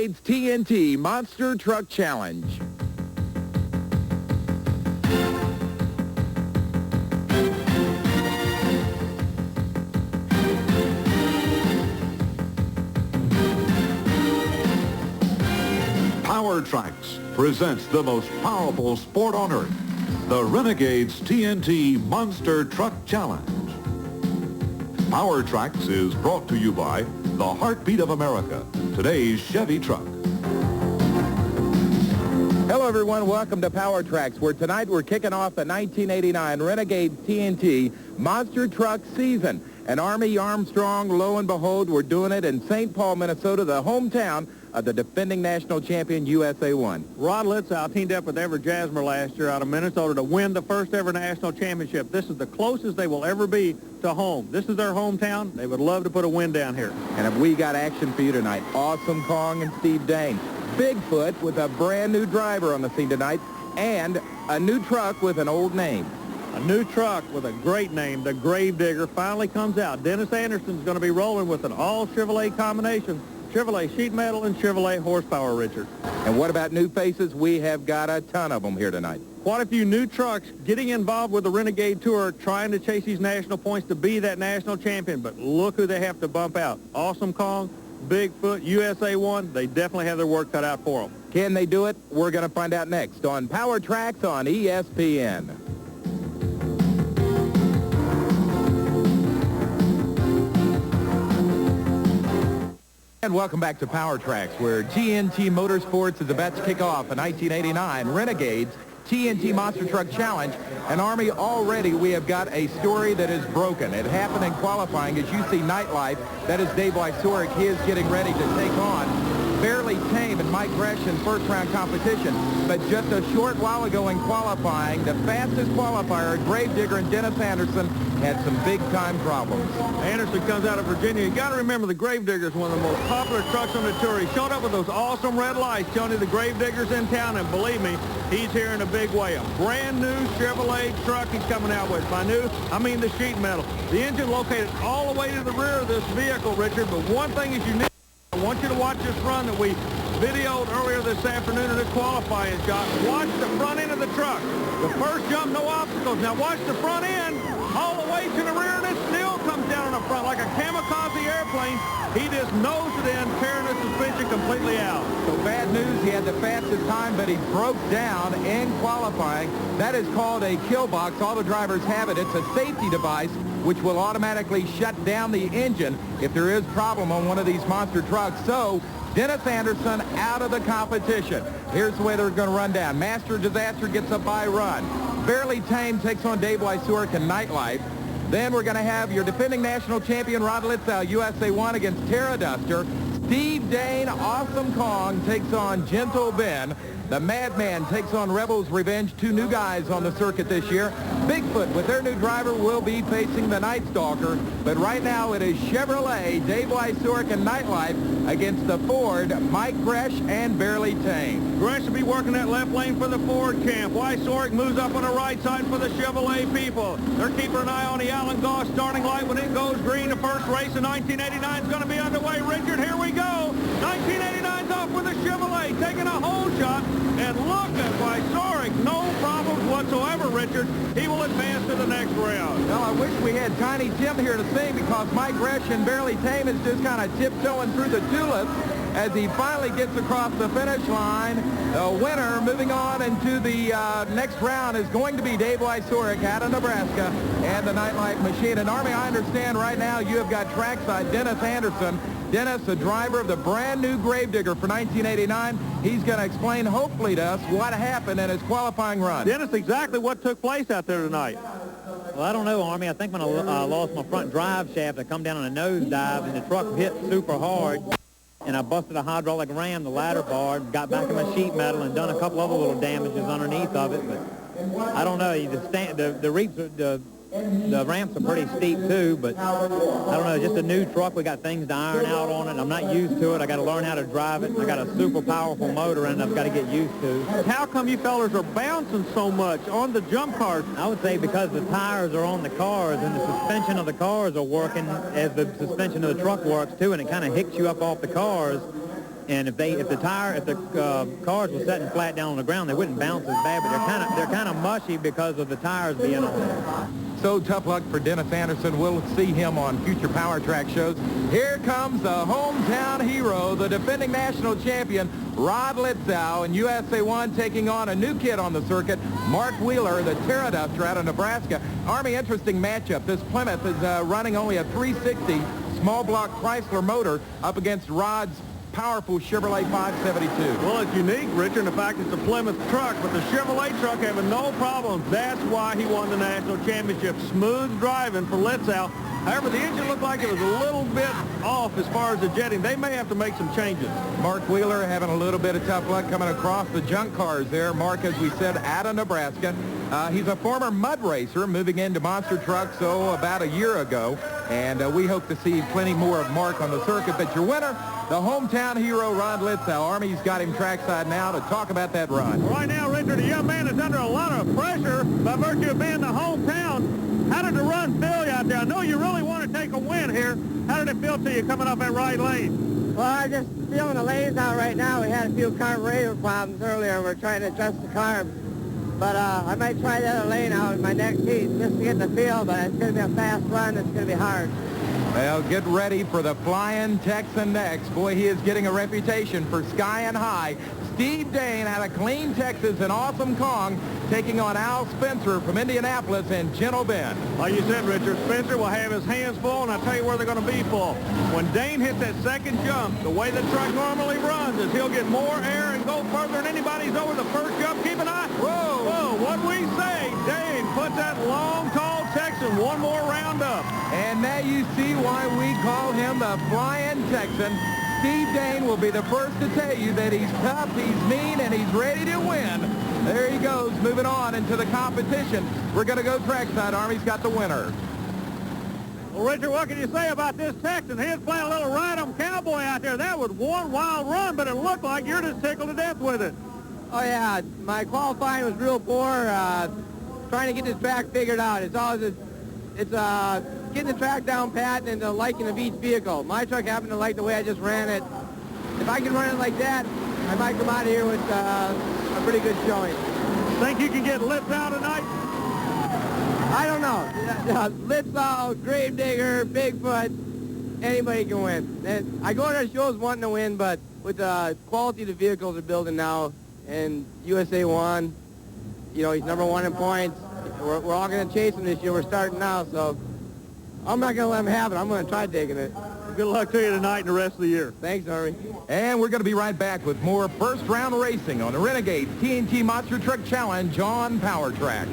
Renegade's TNT Monster Truck Challenge. Power Tracks presents the most powerful sport on earth, the Renegade's TNT Monster Truck Challenge. Power Tracks is brought to you by the heartbeat of America, today's Chevy truck. Hello everyone, welcome to Power Tracks, where tonight we're kicking off the 1989 Renegade TNT Monster Truck season. And Army Armstrong, lo and behold, we're doing it in St. Paul, Minnesota, the hometown of the defending national champion USA 1. Rod Litzow teamed up with Everett Jasmer last year out of Minnesota to win the first ever national championship. This is the closest they will ever be to home. This is their hometown. They would love to put a win down here. And if we got action for you tonight, Awesome Kong and Steve Dane. Bigfoot with a brand new driver on the scene tonight, and a new truck with an old name. A new truck with a great name, the Gravedigger, finally comes out. Dennis Anderson's going to be rolling with an all Chevrolet combination. Chevrolet sheet metal and Chevrolet horsepower, Richard. And what about new faces? We have got a ton of them here tonight. Quite a few new trucks getting involved with the Renegade Tour, trying to chase these national points to be that national champion. But look who they have to bump out. Awesome Kong, Bigfoot, USA 1, they definitely have their work cut out for them. Can they do it? We're going to find out next on Power Tracks on ESPN. And welcome back to Power Tracks, where TNT Motorsports is about to kick off a 1989 Renegade's TNT Monster Truck Challenge. And Army, already we have got a story that is broken. It happened in qualifying. As you see, Nightlife, that is Dave Wysoric. He is getting ready to take on Fairly Tame and Mike Gresh in first-round competition. But just a short while ago in qualifying, the fastest qualifier, Gravedigger and Dennis Anderson, had some big-time problems. Anderson comes out of Virginia. You got to remember the Gravedigger is one of the most popular trucks on the tour. He showed up with those awesome red lights telling you the Gravedigger's in town, and believe me, he's here in a big way. A brand new Chevrolet truck he's coming out with. By new, I mean the sheet metal. The engine located all the way to the rear of this vehicle, Richard, but one thing is unique. I want you to watch this run that we videoed earlier this afternoon in the qualifying shot. Watch the front end of the truck. The first jump, no obstacles. Now watch the front end all the way to the rear, and it still comes down on the front like a kamikaze airplane. He just nosed it in, tearing the suspension completely out. So bad news, he had the fastest time, but he broke down in qualifying. That is called a kill box. All the drivers have it. It's a safety device which will automatically shut down the engine if there is problem on one of these monster trucks. So Dennis Anderson out of the competition. Here's the way they're going to run down. Master Disaster gets a bye run. Fairly Tame takes on Dave Wysoric and Nightlife. Then we're going to have your defending national champion, Rod Litzow, USA 1 against Terraduster. Steve Dane, Awesome Kong, takes on Gentle Ben. The Madman takes on Rebel's Revenge, two new guys on the circuit this year. Bigfoot, with their new driver, will be facing the Night Stalker. But right now it is Chevrolet, Dave Wysoric, and Nightlife against the Ford, Mike Gresh, and Fairly Tame. Gresh will be working that left lane for the Ford camp. Wysoric moves up on the right side for the Chevrolet people. They're keeping an eye on the Alan Goss starting light. When it goes green, the first race in 1989 is going to be underway. Richard, here we go. 1989's off with a Chevrolet, taking a hole shot. And look at Wysoric, no problems whatsoever, Richard. He will advance to the next round. Well, I wish we had Tiny Tim here to sing, because Mike Gresh and Fairly Tame is just kind of tiptoeing through the tulips as he finally gets across the finish line. The winner moving on into the next round is going to be Dave Wysoric out of Nebraska and the Nightlife Machine. And Army, I understand right now you have got trackside Dennis Anderson. Dennis, the driver of the brand new Gravedigger for 1989. He's going to explain, hopefully, to us what happened in his qualifying run. Dennis, exactly what took place out there tonight. Well, I don't know, Army. I think when I lost my front drive shaft, I come down on a nosedive, and the truck hit super hard. And I busted a hydraulic ram, the ladder bar, got back in my sheet metal, and done a couple other little damages underneath of it. But I don't know. The ramps are pretty steep too, but I don't know, just a new truck. We got things to iron out on it. I'm not used to it. I got to learn how to drive it. I got a super powerful motor in it I've got to get used to. How come you fellers are bouncing so much on the jump cars? I would say because the tires are on the cars and the suspension of the cars are working as the suspension of the truck works too, and it kind of hicks you up off the cars. And if the cars were sitting flat down on the ground, they wouldn't bounce as bad. But they're kind of mushy because of the tires being on. So tough luck for Dennis Anderson. We'll see him on future Power Track shows. Here comes the hometown hero, the defending national champion, Rod Litzow, and USA 1 taking on a new kid on the circuit, Mark Wheeler, the Terraduster out of Nebraska. Army, interesting matchup. This Plymouth is running only a 360 small block Chrysler motor up against Rod's powerful Chevrolet 572. Well, it's unique, Richard, in the fact it's a Plymouth truck, but the Chevrolet truck having no problems. That's why he won the national championship. Smooth driving for Litzow. However, the engine looked like it was a little bit off as far as the jetting. They may have to make some changes. Mark Wheeler having a little bit of tough luck coming across the junk cars there. Mark, as we said, out of Nebraska. He's a former mud racer moving into monster trucks, about a year ago. And we hope to see plenty more of Mark on the circuit. But your winner, the hometown hero, Rod Litzow. Army's got him trackside now to talk about that run. Right now, Richard, the young man is under a lot of pressure by virtue of being the hometown. How did the run feel you out there? I know you really want to take a win here. How did it feel to you coming off that right lane? Well, I'm just feeling the lanes out right now. We had a few carburetor problems earlier. We're trying to adjust the carb. But I might try the other lane out in my next heat just to get the feel, but it's going to be a fast run. It's going to be hard. Well, get ready for the Flying Texan next. Boy, he is getting a reputation for skying high. Steve Dane out of Clean, Texas, an awesome Kong, taking on Al Spencer from Indianapolis and Gentle Bend. Like you said, Richard, Spencer will have his hands full, and I'll tell you where they're going to be full. When Dane hits that second jump, the way the truck normally runs is he'll get more air and go further than anybody's over the first jump. Keep an eye. Whoa, what we say, Dane put that long, tall Texan one more round up. And now you see why we call him the Flying Texan. Steve Dane will be the first to tell you that he's tough, he's mean, and he's ready to win. There he goes, moving on into the competition. We're going to go trackside. Army's got the winner. Well, Richard, what can you say about this Texan? He was playing a little ride-em cowboy out there. That was one wild run, but it looked like you're just tickled to death with it. Oh, yeah. My qualifying was real poor. Trying to get this track figured out. It's always getting the track down pat and the liking of each vehicle. My truck happened to like the way I just ran it. If I can run it like that, I might come out of here with a pretty good showing. Think you can get Litzow tonight? I don't know. Litzow, Gravedigger, Bigfoot, anybody can win. And I go to the shows wanting to win, but with the quality of the vehicles they're building now, and USA 1, you know, he's #1 in points. We're all going to chase him this year. We're starting now, so I'm not going to let him have it. I'm going to try taking it. Good luck to you tonight and the rest of the year. Thanks, Army. And we're going to be right back with more first-round racing on the Renegade TNT Monster Truck Challenge on Power Tracks.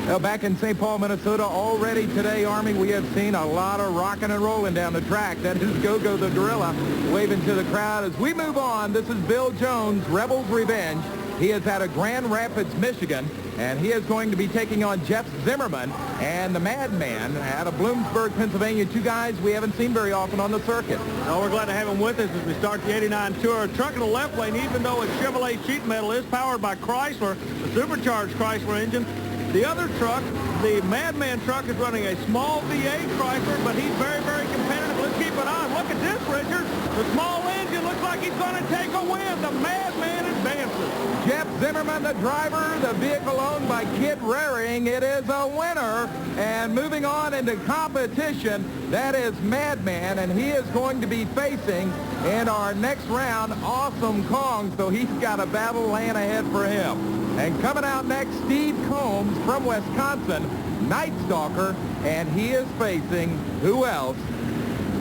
Well, back in St. Paul, Minnesota, already today, Army, we have seen a lot of rocking and rolling down the track. That is Go-Go the Gorilla waving to the crowd. As we move on, this is Bill Jones, Rebel's Revenge. He is out of Grand Rapids, Michigan, and he is going to be taking on Jeff Zimmerman and the Madman out of Bloomsburg, Pennsylvania. Two guys we haven't seen very often on the circuit. Oh, we're glad to have him with us as we start the 89 Tour. Truck in the left lane, even though it's Chevrolet sheet metal, is powered by Chrysler, the supercharged Chrysler engine. The other truck, the Madman truck, is running a small V8 Chrysler, but he's very, very competitive. Let's keep an eye. Look at this, Richard. The small engine looks like he's going to take a win. The Madman advances. Jeff Zimmerman, the driver, the vehicle owned by Kid Raring. It is a winner. And moving on into competition, that is Madman, and he is going to be facing in our next round Awesome Kong, so he's got a battle laying ahead for him. And coming out next, Steve Combs from Wisconsin, Night Stalker, and he is facing who else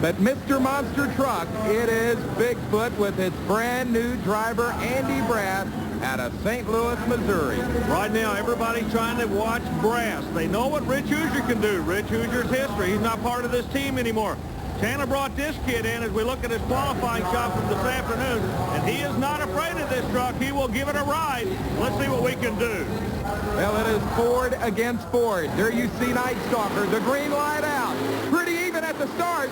but Mr. Monster Truck. It is Bigfoot with its brand new driver, Andy Brass, out of St. Louis, Missouri. Right now, everybody trying to watch Brass. They know what Rich Hoosier can do. Rich Hoosier's history. He's not part of this team anymore. Chandler brought this kid in as we look at his qualifying shot from this afternoon, and he is not afraid of this truck. He will give it a ride. Let's see what we can do. Well, it is Ford against Ford. There you see Night Stalker, the green light out. Pretty even at the start.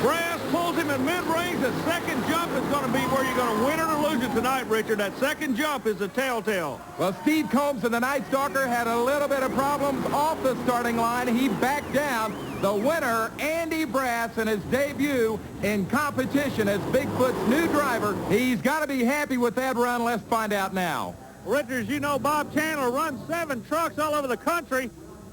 Brass pulls him in mid-range. The second jump is going to be where you're going to win it or lose it tonight, Richard. That second jump is the telltale. Well, Steve Combs and the Night Stalker had a little bit of problems off the starting line. He backed down. The winner, Andy Brass, in his debut in competition as Bigfoot's new driver. He's got to be happy with that run. Let's find out now. Richard, as you know, Bob Chandler runs 7 trucks all over the country.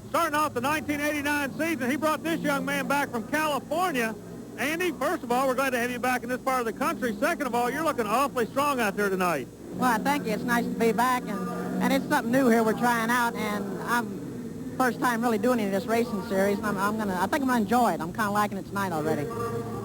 Starting off the 1989 season, he brought this young man back from California. Andy, first of all, we're glad to have you back in this part of the country. Second of all, you're looking awfully strong out there tonight. Well, I thank you. It's nice to be back, and it's something new here we're trying out, and I'm first time really doing any of this racing series, and I think I'm gonna enjoy it. I'm kind of liking it tonight already.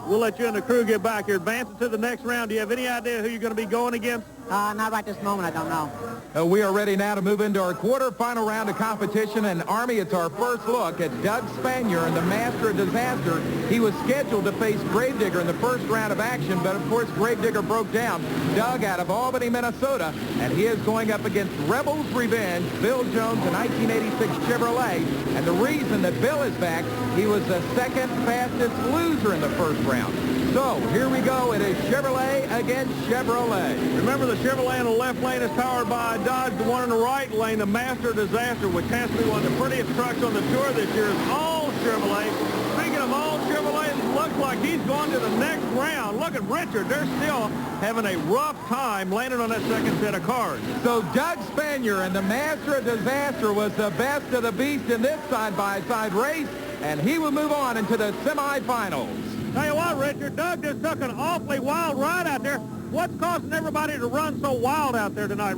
We'll let you and the crew get back here. Advancing to the next round. Do you have any idea who you're going to be going against? Not right this moment, I don't know. We are ready now to move into our quarterfinal round of competition. And Army, it's our first look at Doug Spanier and the Master of Disaster. He was scheduled to face Gravedigger in the first round of action, but of course Gravedigger broke down. Doug out of Albany, Minnesota, and he is going up against Rebel's Revenge, Bill Jones, a 1986 Chevrolet. And the reason that Bill is back, he was the second fastest loser in the first round. So here we go. It is Chevrolet against Chevrolet. Remember, the Chevrolet in the left lane is powered by Dodge. The one in the right lane, the Master Disaster, which has to be one of the prettiest trucks on the tour this year, is all Chevrolet. Speaking of all Chevrolet, it looks like he's going to the next round. Look at Richard. They're still having a rough time landing on that second set of cars. So Doug Spanier and the Master of Disaster was the best of the beast in this side-by-side race, and he will move on into the semifinals. Tell you what, Richard, Doug just took an awfully wild ride out there. What's causing everybody to run so wild out there tonight,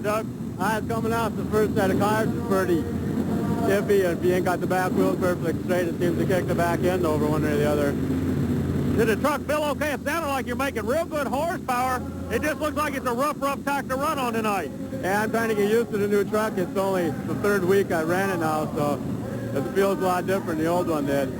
Doug? Coming off the first set of cars is pretty iffy, and if you ain't got the back wheels perfectly straight, it seems to kick the back end over one or the other. Did the truck feel okay? It sounded like you're making real good horsepower. It just looks like it's a rough track to run on tonight. Yeah, I'm trying to get used to the new truck. It's only the third week I ran it now, so it feels a lot different than the old one did.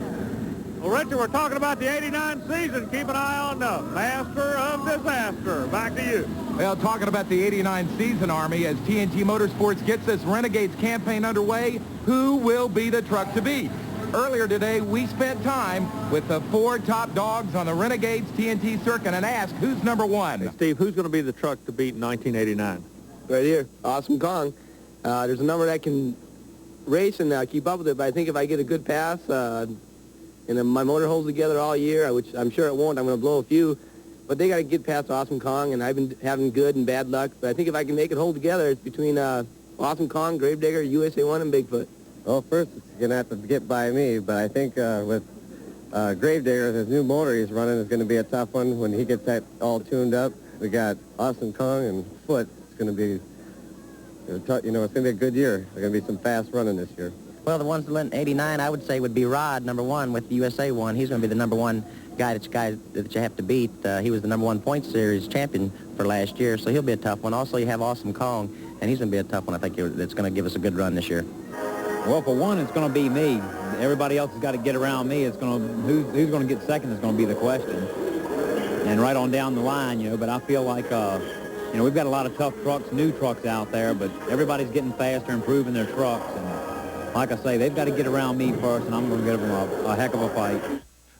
Well, Richard, we're talking about the 89 season. Keep an eye on the Master of Disaster. Back to you. Well, talking about the 89 season, Army, as TNT Motorsports gets this Renegades campaign underway, who will be the truck to beat? Earlier today, we spent time with the 4 top dogs on the Renegades TNT circuit and asked, who's number 1? Hey, Steve, who's going to be the truck to beat in 1989? Right here, Awesome Kong. There's a number that can race and keep up with it, but I think if I get a good pass, and my motor holds together all year, which I'm sure it won't. I'm going to blow a few. But they got to get past Awesome Kong, and I've been having good and bad luck. But I think if I can make it hold together, it's between Awesome Kong, Gravedigger, USA 1, and Bigfoot. Well, first it's going to have to get by me, but I think with Gravedigger, his new motor he's running is going to be a tough one when he gets that all tuned up. We got Awesome Kong and Foot. It's going to be, it's going to be a good year. There's going to be some fast running this year. Well, the ones that went 89, I would say, would be Rod, number 1, with the USA 1. He's going to be the number 1 guy that you have to beat. He was the number 1 point series champion for last year, so he'll be a tough one. Also, you have Awesome Kong, and he's going to be a tough one. I think that's going to give us a good run this year. Well, for one, it's going to be me. Everybody else has got to get around me. It's going to who's going to get second is going to be the question. And right on down the line, but I feel like we've got a lot of tough trucks, new trucks out there, but everybody's getting faster, improving their trucks, and like I say, they've got to get around me first, and I'm going to give them a heck of a fight.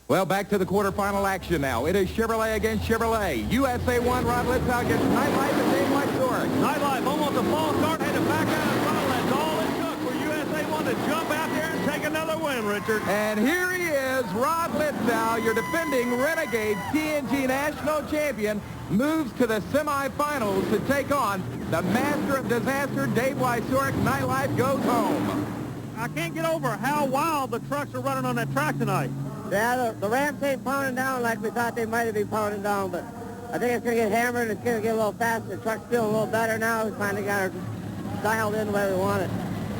Well, back to the quarterfinal action now. It is Chevrolet against Chevrolet. USA 1, Rod Litzau against Nightlife and Dane White-Sorg. Nightlife almost a false start, had to back out in front. That's all it took for USA 1 to jump out there and take another win, Richard. And here he is, Rod Litzau, your defending Renegade TNT National Champion, moves to the semifinals to take on the Master of Disaster, Dave White-Sorg. Nightlife goes home. I can't get over how wild the trucks are running on that track tonight. Yeah, the ramps ain't pounding down like we thought they might have been pounding down, but I think it's going to get hammered and it's going to get a little faster. The truck's feeling a little better now. We finally got her dialed in the way we want it.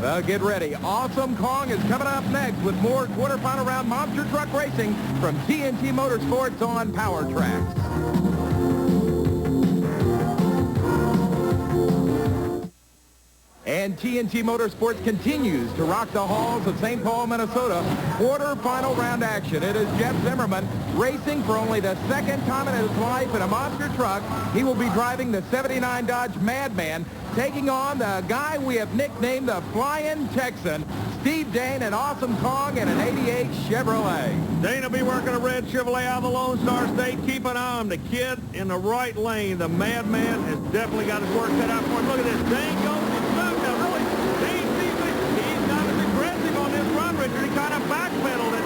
Well, get ready. Awesome Kong is coming up next with more quarterfinal round monster truck racing from TNT Motorsports on Power Tracks. And TNT Motorsports continues to rock the halls of St. Paul, Minnesota. Quarterfinal round action. It is Jeff Zimmerman racing for only the second time in his life in a monster truck. He will be driving the '79 Dodge Madman. taking on the guy we have nicknamed the Flying Texan, Steve Dane, an Awesome Kong, and an 88 Chevrolet. Dane will be working a red Chevrolet out of the Lone Star State. Keep an eye on the kid in the right lane. The madman has definitely got his work cut out for him. Look at this. Dane goes to smooth. Now, really, Dane seems like he's not as aggressive on this run, Richard. He kind of backpedaled it.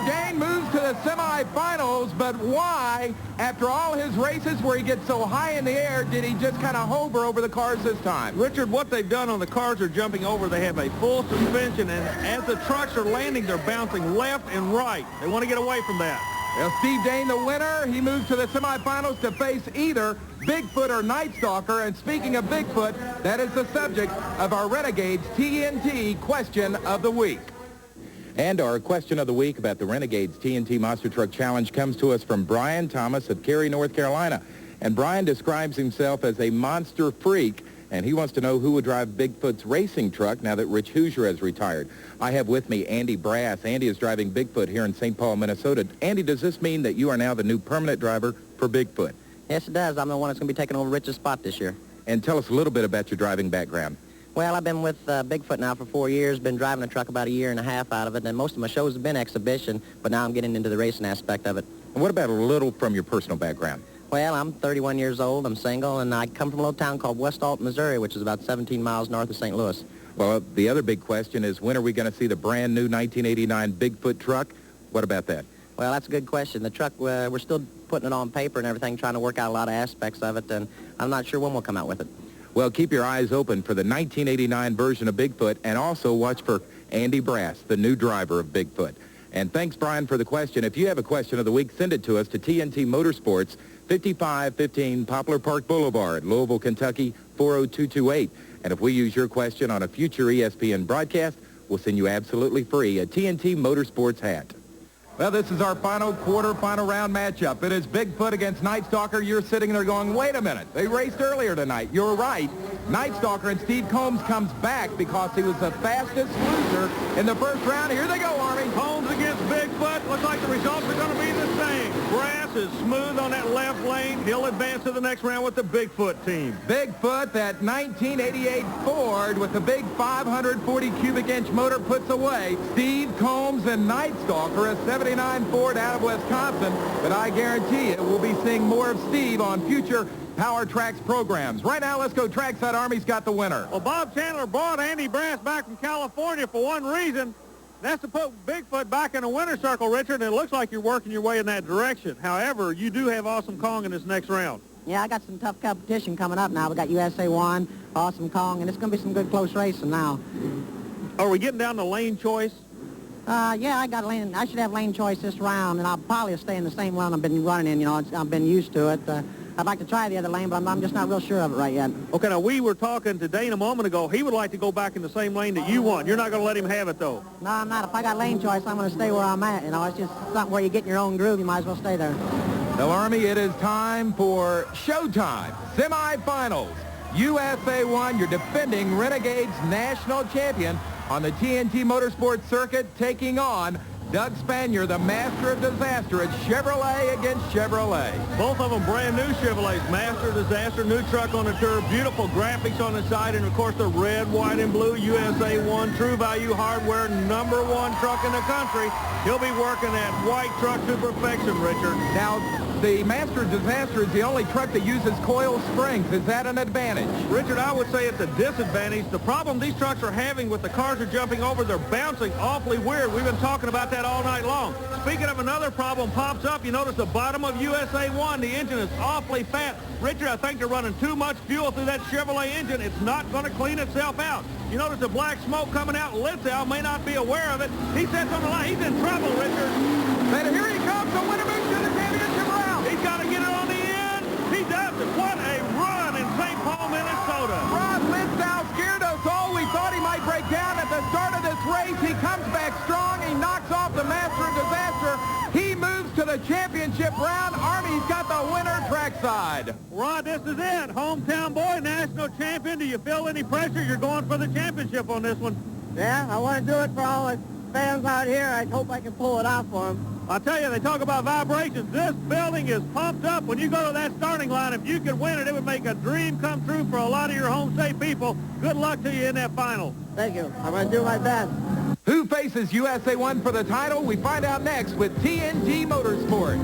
Dane moves to the semifinals, but why, after all his races where he gets so high in the air, did he just kind of hover over the cars this time? Richard, what they've done on the cars are jumping over. They have a full suspension, and as the trucks are landing, they're bouncing left and right. They want to get away from that. Well, Steve Dane, the winner, he moves to the semifinals to face either Bigfoot or Night Stalker. And speaking of Bigfoot, that is the subject of our Renegades TNT Question of the Week. And our question of the week about the Renegades TNT Monster Truck Challenge comes to us from Brian Thomas of Cary, North Carolina. And Brian describes himself as a monster freak, and he wants to know who would drive Bigfoot's racing truck now that Rich Hoosier has retired. I have with me Andy Brass. Andy is driving Bigfoot here in St. Paul, Minnesota. Andy, does this mean that you are now the new permanent driver for Bigfoot? Yes, it does. I'm the one that's going to be taking over Rich's spot this year. And tell us a little bit about your driving background. Well, I've been with Bigfoot now for 4 years, been driving the truck about 1.5 years out of it, and most of my shows have been exhibition, but now I'm getting into the racing aspect of it. And what about a little from your personal background? Well, I'm 31 years old, I'm single, and I come from a little town called West Alton, Missouri, which is about 17 miles north of St. Louis. Well, the other big question is, when are we going to see the brand new 1989 Bigfoot truck? What about that? Well, that's a good question. The truck, we're still putting it on paper and everything, trying to work out a lot of aspects of it, and I'm not sure when we'll come out with it. Well, keep your eyes open for the 1989 version of Bigfoot, and also watch for Andy Brass, the new driver of Bigfoot. And thanks, Brian, for the question. If you have a question of the week, send it to us to TNT Motorsports, 5515 Poplar Park Boulevard, Louisville, Kentucky, 40228. And if we use your question on a future ESPN broadcast, we'll send you absolutely free a TNT Motorsports hat. Well, this is our final quarterfinal round matchup. It is Bigfoot against Night Stalker. You're sitting there going, wait a minute. They raced earlier tonight. You're right. Night Stalker and Steve Combs comes back because he was the fastest loser in the first round. Here they go, Army. Combs against Bigfoot. Looks like the results are going to be the same. Brass is smooth on that left lane. He'll advance to the next round with the Bigfoot team. Bigfoot, that 1988 Ford with the big 540 cubic inch motor, puts away Steve Combs and Night Stalker, a 79 Ford out of Wisconsin. But I guarantee you we'll be seeing more of Steve on future Power Tracks programs. Right now, let's go trackside. Army's got the winner. Well, Bob Chandler brought Andy Brass back from California for one reason. That's to put Bigfoot back in a winner's circle, Richard, and it looks like you're working your way in that direction. However, you do have Awesome Kong in this next round. Yeah, I got some tough competition coming up now. We got USA 1, Awesome Kong, and it's going to be some good close racing now. Are we getting down to lane choice? Yeah, I should have lane choice this round, and I'll probably stay in the same lane I've been running in. You know, I've been used to it. I'd like to try the other lane, but I'm just not real sure of it right yet. Okay, now we were talking to Dane a moment ago. He would like to go back in the same lane that you want. You're not going to let him have it, though. No, I'm not. If I got lane choice, I'm going to stay where I'm at. You know, it's just something where you get in your own groove. You might as well stay there. Well, Army, it is time for showtime. Semifinals. USA 1, your defending Renegades national champion on the TNT Motorsports circuit, taking on Doug Spanier, the master of disaster. It's Chevrolet against Chevrolet. Both of them brand new Chevrolets. Master of Disaster, new truck on the tour, beautiful graphics on the side, and of course the red, white, and blue USA 1 True Value Hardware #1 truck in the country. He'll be working that white truck to perfection, Richard. Now, the Master of Disaster is the only truck that uses coil springs. Is that an advantage? Richard, I would say it's a disadvantage. The problem these trucks are having with the cars are jumping over, they're bouncing awfully weird. We've been talking about that all night long. Speaking of another problem pops up, you notice the bottom of USA 1, the engine is awfully fat. Richard, I think they're running too much fuel through that Chevrolet engine. It's not going to clean itself out. You notice the black smoke coming out. Litzow may not be aware of it. He sets on the line. He's in trouble, Richard. And here he comes, the winner moves to the championship round. He's got to get it on the end. He does it. What a run in St. Paul, Minnesota. Rod Litzow scared us all. We thought he might break down at the start of this race. He comes back strong. He knocks off the Master of Disaster. He moves to the championship round. Army's got the winner trackside. Rod, this is it. Hometown boy, national champion. Do you feel any pressure? You're going for the championship on this one. Yeah, I want to do it for all the fans out here. I hope I can pull it off for them. I tell you, they talk about vibrations. This building is pumped up. When you go to that starting line, if you could win it, it would make a dream come true for a lot of your home state people. Good luck to you in that final. Thank you. I'm going to do my best. Who faces USA 1 for the title? We find out next with TNT Motorsports.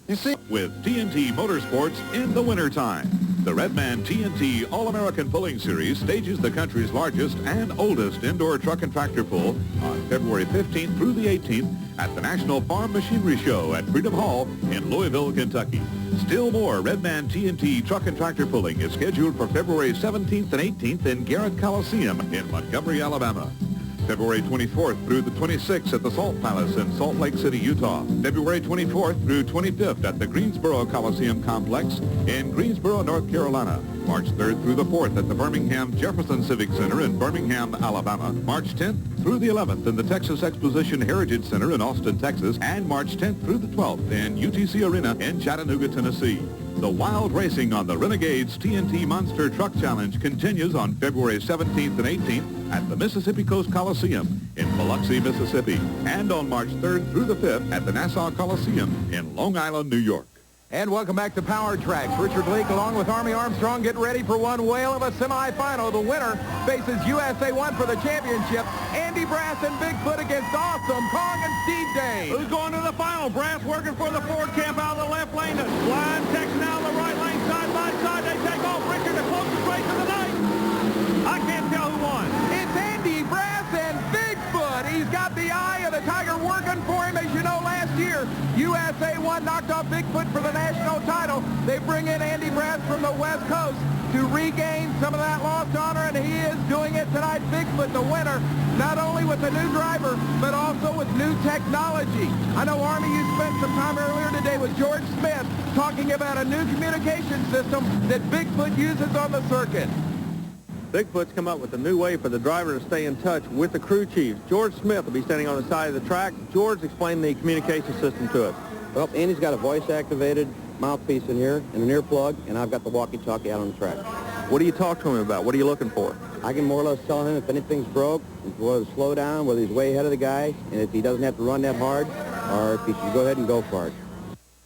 You see, with TNT Motorsports in the wintertime. The Redman TNT All-American Pulling Series stages the country's largest and oldest indoor truck and tractor pull on February 15th through the 18th at the National Farm Machinery Show at Freedom Hall in Louisville, Kentucky. Still more Redman TNT truck and tractor pulling is scheduled for February 17th and 18th in Garrett Coliseum in Montgomery, Alabama. February 24th through the 26th at the Salt Palace in Salt Lake City, Utah. February 24th through 25th at the Greensboro Coliseum Complex in Greensboro, North Carolina. March 3rd through the 4th at the Birmingham Jefferson Civic Center in Birmingham, Alabama. March 10th through the 11th in the Texas Exposition Heritage Center in Austin, Texas. And March 10th through the 12th in UTC Arena in Chattanooga, Tennessee. The wild racing on the Renegade's TNT Monster Truck Challenge continues on February 17th and 18th at the Mississippi Coast Coliseum in Biloxi, Mississippi, and on March 3rd through the 5th at the Nassau Coliseum in Long Island, New York. And welcome back to Power Tracks. Richard Leek along with Army Armstrong get ready for one whale of a semifinal. The winner faces USA 1 for the championship. Andy Brass and Bigfoot against Awesome Kong and Steve Dane. Who's going to the final? Brass working for the Ford camp out of the left lane. The line Texan out of the right lane, side by side. They take off. Richard, the closest race of the night. I can't tell who won. It's Andy Brass and Bigfoot. He's got the eye of the tiger working for him. As you know, last year, USA 1 knocked off Bigfoot for the national title. They bring in Andy Brass from the West Coast to regain some of that lost honor, and he is doing it tonight. Bigfoot, the winner, not only with a new driver, but also with new technology. I know, Army, you spent some time earlier today with George Smith talking about a new communication system that Bigfoot uses on the circuit. Bigfoot's come up with a new way for the driver to stay in touch with the crew chiefs. George Smith will be standing on the side of the track. George, explain the communication system to us. Well, Andy's got a voice-activated mouthpiece in here and an earplug, and I've got the walkie-talkie out on the track. What do you talk to him about? What are you looking for? I can more or less tell him if anything's broke, whether to slow down, whether he's way ahead of the guy, and if he doesn't have to run that hard, or if he should go ahead and go for it.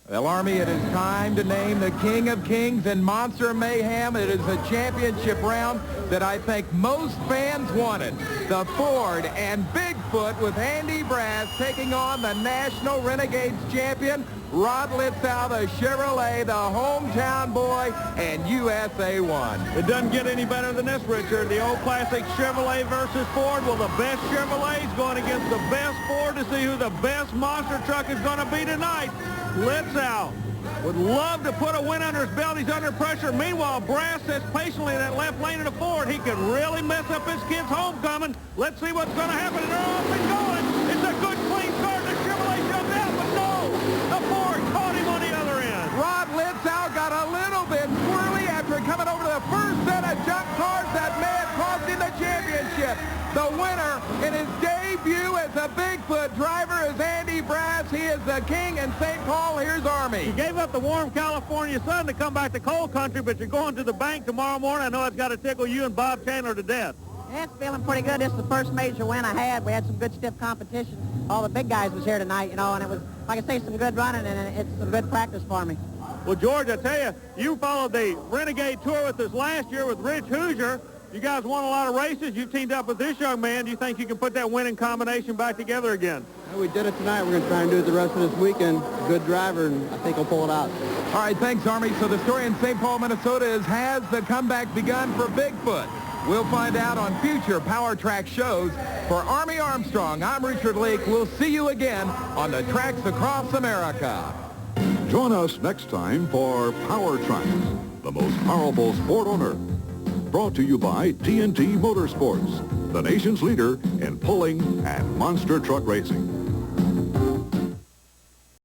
Well, Army, it is time to name the King of Kings in Monster Mayhem. It is a championship round that I think most fans wanted. The Ford and Bigfoot with Andy Brass taking on the National Renegades champion, Rod Litzow, the Chevrolet, the hometown boy, and USA 1. It doesn't get any better than this, Richard. The old classic Chevrolet versus Ford. Well, the best Chevrolet's going against the best Ford to see who the best monster truck is going to be tonight. Litzow would love to put a win under his belt. He's under pressure. Meanwhile, Brass sits patiently in that left lane of the Ford. He could really mess up his kid's homecoming. Let's see what's going to happen. And they're off and going. It's a good, clean start. The Chevrolet jumped out, but no. The Ford caught him on the other end. Rod Litzow got a little bit swirly after coming over to the first set of jump cars that may have cost him the championship. The winner in his debut as a Bigfoot driver is Andy Brass. He is the king in St. Paul. Here's Army. You gave up the warm California sun to come back to cold country, but you're going to the bank tomorrow morning. I know it's got to tickle you and Bob Chandler to death. Yeah, it's feeling pretty good. This is the first major win I had. We had some good stiff competition. All the big guys was here tonight, you know, and it was, like I say, some good running, and it's some good practice for me. Well, George, I tell you, you followed the Renegade Tour with us last year with Rich Hoosier. You guys won a lot of races. You teamed up with this young man. Do you think you can put that winning combination back together again? Well, we did it tonight. We're going to try and do it the rest of this weekend. Good driver, and I think he'll pull it out. All right, thanks, Army. So the story in St. Paul, Minnesota is, has the comeback begun for Bigfoot? We'll find out on future Power Track shows. For Army Armstrong, I'm Richard Leek. We'll see you again on the tracks across America. Join us next time for Power Tracks, the most powerful sport on earth. Brought to you by TNT Motorsports, the nation's leader in pulling and monster truck racing.